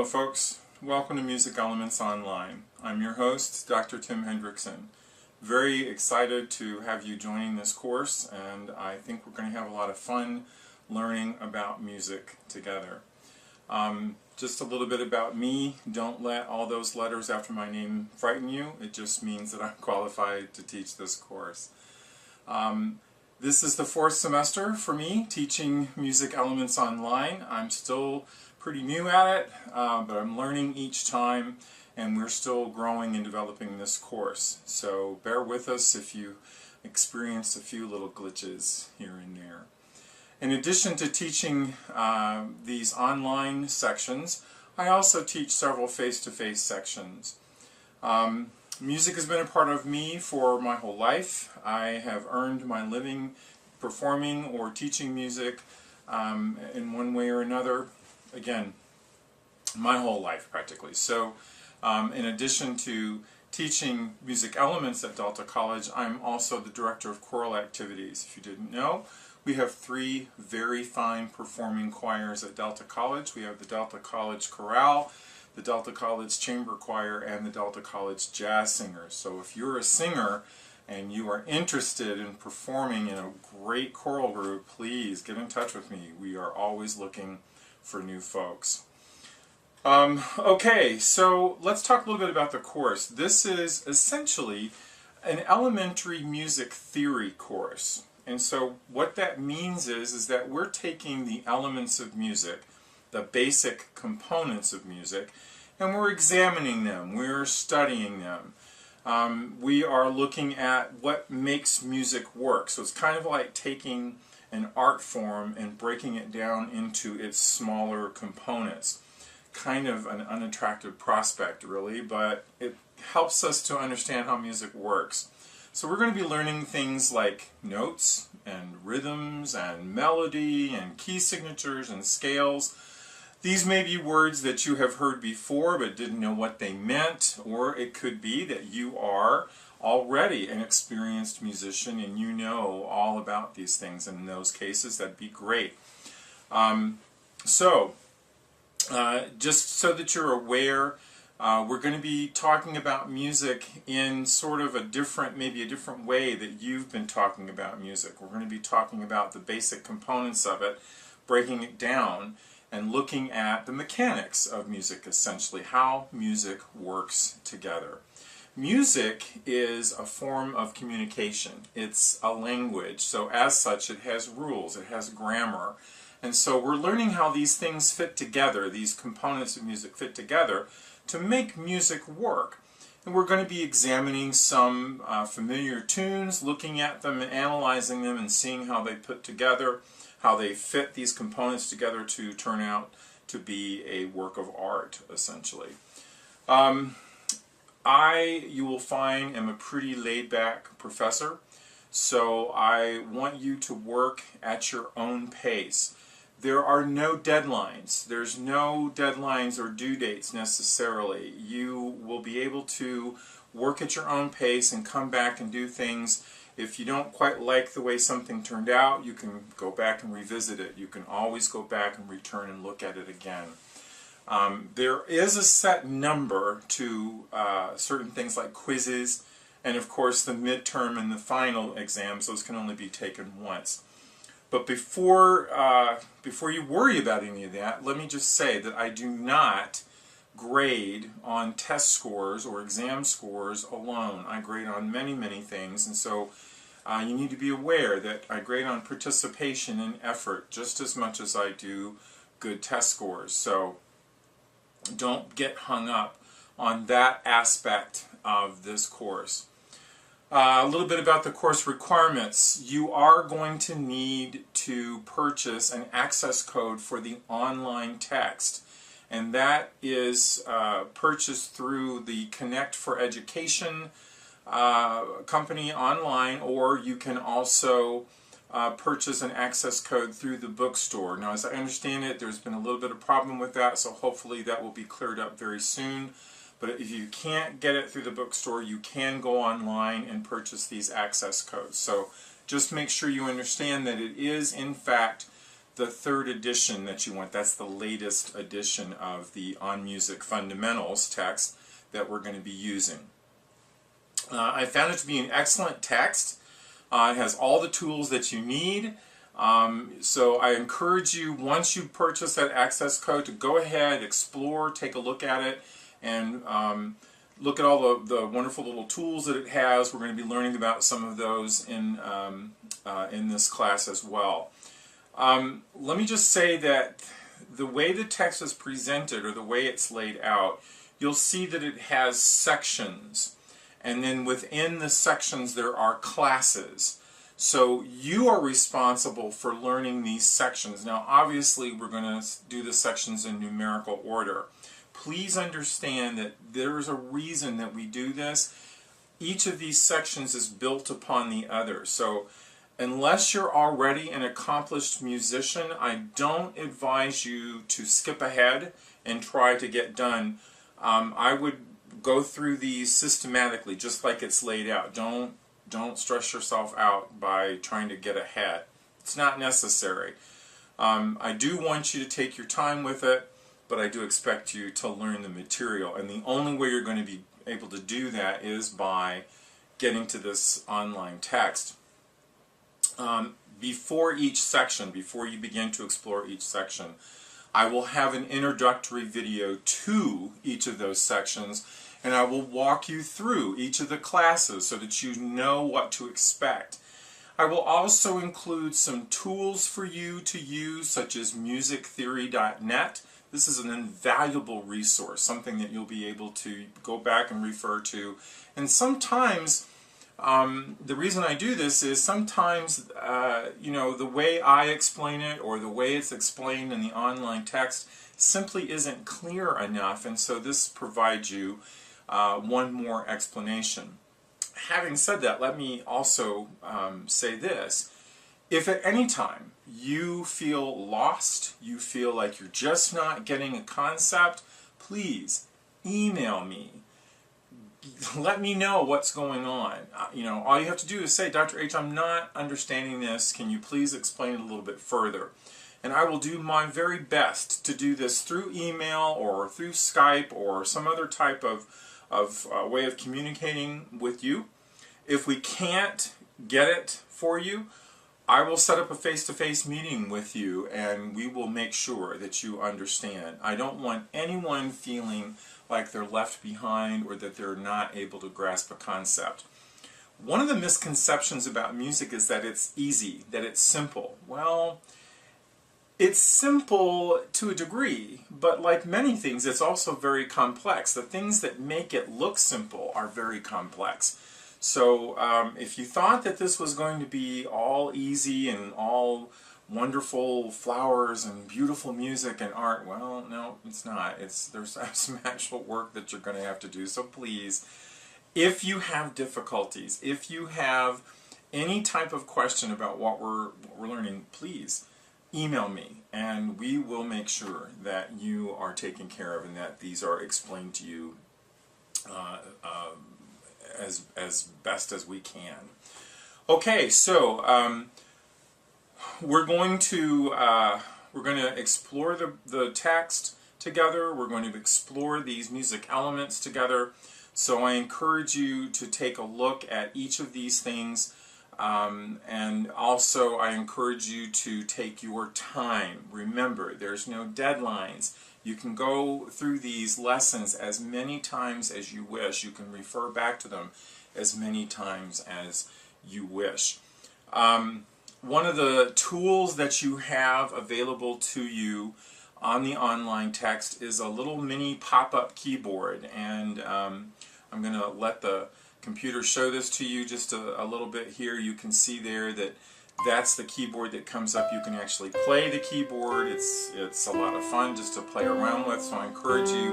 Hello folks, welcome to Music Elements Online. I'm your host, Dr. Tim Hendrickson. Very excited to have you joining this course, and I think we're going to have a lot of fun learning about music together. Just a little bit about me. Don't let all those letters after my name frighten you. It just means that I'm qualified to teach this course. This is the fourth semester for me teaching Music Elements Online. I'm still pretty new at it, but I'm learning each time, and we're still growing and developing this course. So bear with us if you experience a few little glitches here and there. In addition to teaching these online sections, I also teach several face-to-face sections. Music has been a part of me for my whole life. I have earned my living performing or teaching music in one way or another. Again, my whole life practically. So in addition to teaching music elements at Delta College, I'm also the director of choral activities. If you didn't know, we have three very fine performing choirs at Delta College. We have the Delta College Chorale, the Delta College Chamber Choir, and the Delta College Jazz Singers. So if you're a singer and you are interested in performing in a great choral group, please get in touch with me. We are always looking for new folks. Okay, so let's talk a little bit about the course. This is essentially an elementary music theory course. And so what that means is that we're taking the elements of music, the basic components of music, and we're examining them, we're studying them. We are looking at what makes music work. So it's kind of like taking an art form and breaking it down into its smaller components. Kind of an unattractive prospect, really, but it helps us to understand how music works. So we're going to be learning things like notes and rhythms and melody and key signatures and scales. These may be words that you have heard before but didn't know what they meant, or it could be that you are already an experienced musician and you know all about these things. In those cases, that'd be great. Just so that you're aware, we're going to be talking about music in sort of a different, maybe a different way that you've been talking about music. We're going to be talking about the basic components of it, breaking it down, and looking at the mechanics of music, essentially, how music works together. Music is a form of communication. It's a language, so as such it has rules, it has grammar. And so we're learning how these things fit together, these components of music fit together to make music work. And we're going to be examining some familiar tunes, looking at them and analyzing them and seeing how they put together, how they fit these components together to turn out to be a work of art, essentially. You will find, am a pretty laid-back professor, so I want you to work at your own pace. There are no deadlines. There's no deadlines or due dates necessarily. You will be able to work at your own pace and come back and do things. If you don't quite like the way something turned out, you can go back and revisit it. You can always go back and return and look at it again. There is a set number to certain things like quizzes, and of course the midterm and the final exams. Those can only be taken once. But before you worry about any of that, let me just say that I do not grade on test scores or exam scores alone. I grade on many, many things, and so you need to be aware that I grade on participation and effort just as much as I do good test scores. So don't get hung up on that aspect of this course. A little bit about the course requirements. You are going to need to purchase an access code for the online text, and that is purchased through the Connect for Education company online, or you can also purchase an access code through the bookstore. Now, as I understand it, there's been a little bit of problem with that, so hopefully that will be cleared up very soon. But if you can't get it through the bookstore, you can go online and purchase these access codes. So just make sure you understand that it is, in fact, the third edition that you want. That's the latest edition of the On Music Fundamentals text that we're going to be using. I found it to be an excellent text. It has all the tools that you need. So I encourage you, once you purchase that access code, to go ahead, explore, take a look at it, and look at all the wonderful little tools that it has. We're going to be learning about some of those in this class as well. Let me just say that the way the text is presented, or the way it's laid out, you'll see that it has sections. And then within the sections there are classes. So you are responsible for learning these sections. Now obviously we're going to do the sections in numerical order. Please understand that there is a reason that we do this. Each of these sections is built upon the other. So unless you're already an accomplished musician, I don't advise you to skip ahead and try to get done. I would go through these systematically, just like it's laid out. Don't stress yourself out by trying to get ahead. It's not necessary. I do want you to take your time with it, but I do expect you to learn the material. And the only way you're going to be able to do that is by getting to this online text. Before each section, before you begin to explore each section, I will have an introductory video to each of those sections, and I will walk you through each of the classes so that you know what to expect. I will also include some tools for you to use, such as musictheory.net. This is an invaluable resource, something that you'll be able to go back and refer to. And sometimes, the reason I do this is sometimes, the way I explain it or the way it's explained in the online text simply isn't clear enough, and so this provides you one more explanation. Having said that, let me also say this. If at any time you feel lost, you feel like you're just not getting a concept, please email me. Let me know what's going on. All you have to do is say, Dr. H, I'm not understanding this. Can you please explain it a little bit further? And I will do my very best to do this through email or through Skype or some other type of way of communicating with you. If we can't get it for you, I will set up a face-to-face meeting with you, and we will make sure that you understand. I don't want anyone feeling like they're left behind or that they're not able to grasp a concept. One of the misconceptions about music is that it's easy, that it's simple. Well, it's simple to a degree, but like many things, it's also very complex. The things that make it look simple are very complex. So if you thought that this was going to be all easy and all wonderful flowers and beautiful music and art, well, no, it's not. There's some actual work that you're going to have to do. So please, if you have difficulties, if you have any type of question about what we're learning, please email me, and we will make sure that you are taken care of and that these are explained to you as best as we can. Okay, so we're going to explore the text together. We're going to explore these music elements together. So I encourage you to take a look at each of these things, and also I encourage you to take your time. Remember, there's no deadlines. You can go through these lessons as many times as you wish. You can refer back to them as many times as you wish. One of the tools that you have available to you on the online text is a little mini pop-up keyboard, and I'm going to let the computer show this to you just a little bit here. You can see there that that's the keyboard that comes up. You can actually play the keyboard. It's a lot of fun just to play around with, so I encourage you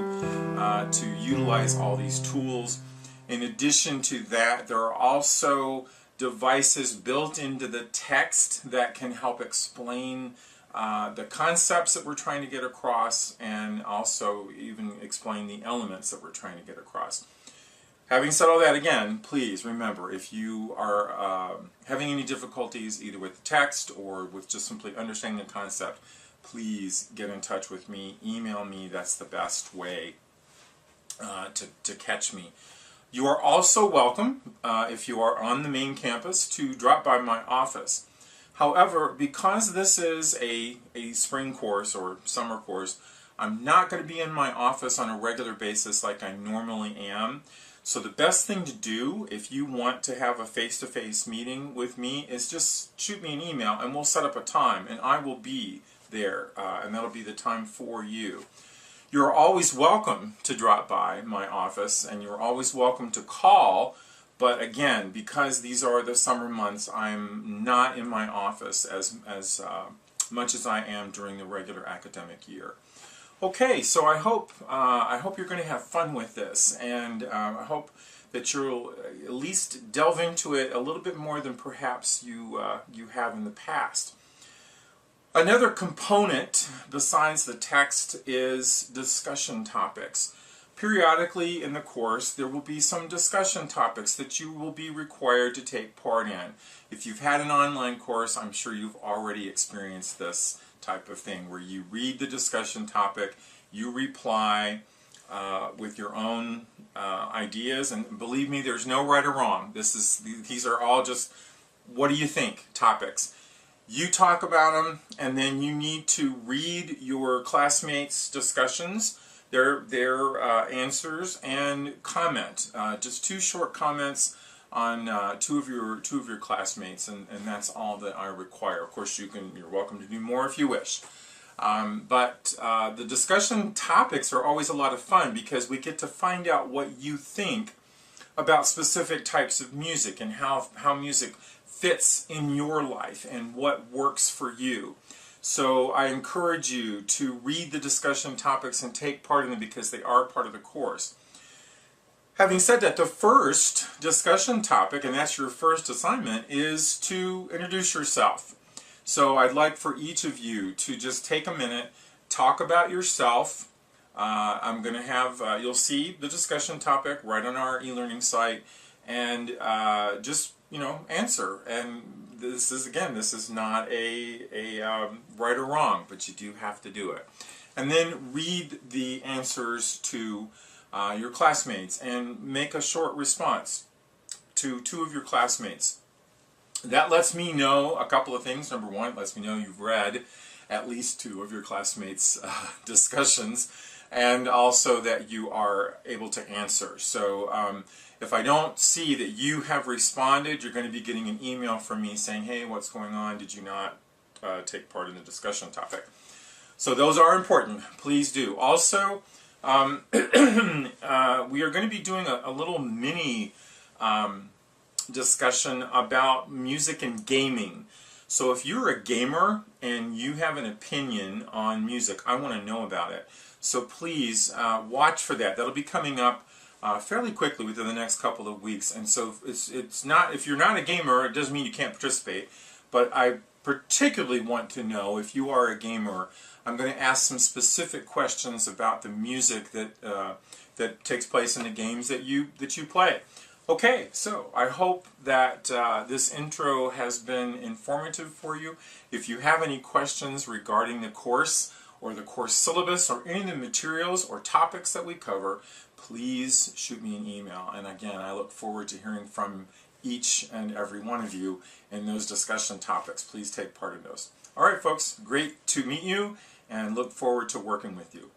to utilize all these tools. In addition to that, there are also devices built into the text that can help explain the concepts that we're trying to get across, and also even explain the elements that we're trying to get across. Having said all that, again, please remember, if you are having any difficulties either with the text or with just simply understanding the concept, please get in touch with me, email me. That's the best way to catch me. You are also welcome, if you are on the main campus, to drop by my office. However, because this is a spring course or summer course, I'm not going to be in my office on a regular basis like I normally am. So the best thing to do if you want to have a face-to-face meeting with me is just shoot me an email and we'll set up a time and I will be there and that'll be the time for you. You're always welcome to drop by my office and you're always welcome to call, but again, because these are the summer months, I'm not in my office as much as I am during the regular academic year. Okay, so I hope you're going to have fun with this, and I hope that you'll at least delve into it a little bit more than perhaps you have in the past. Another component besides the text is discussion topics. Periodically in the course, there will be some discussion topics that you will be required to take part in. If you've had an online course, I'm sure you've already experienced this type of thing where you read the discussion topic, you reply with your own ideas, and believe me, there's no right or wrong. These are all just what do you think topics. You talk about them, and then you need to read your classmates' discussions, their answers, and comment. Just 2 short comments on two of your classmates, and that's all that I require. Of course, you're welcome to do more if you wish. But the discussion topics are always a lot of fun because we get to find out what you think about specific types of music and how music fits in your life and what works for you. So I encourage you to read the discussion topics and take part in them because they are part of the course. Having said that, the first discussion topic, and that's your first assignment, is to introduce yourself. So I'd like for each of you to just take a minute, talk about yourself. I'm going to have, you'll see the discussion topic right on our e-learning site, and just, answer. And this is not a right or wrong, but you do have to do it. And then read the answers to your classmates and make a short response to 2 of your classmates. That lets me know a couple of things. Number one, it lets me know you've read at least 2 of your classmates' discussions, and also that you are able to answer. So if I don't see that you have responded, you're going to be getting an email from me saying, hey, what's going on? Did you not take part in the discussion topic? So those are important. Please do. Also, we are going to be doing a little mini discussion about music and gaming. So if you're a gamer and you have an opinion on music, I want to know about it. So please watch for that. That'll be coming up fairly quickly within the next couple of weeks. And so it's not, if you're not a gamer, it doesn't mean you can't participate. But I particularly want to know if you are a gamer. I'm going to ask some specific questions about the music that takes place in the games that you play. Okay, so I hope that this intro has been informative for you. If you have any questions regarding the course or the course syllabus or any of the materials or topics that we cover, please shoot me an email. And again, I look forward to hearing from each and every one of you in those discussion topics. Please take part in those. All right, folks, great to meet you and look forward to working with you.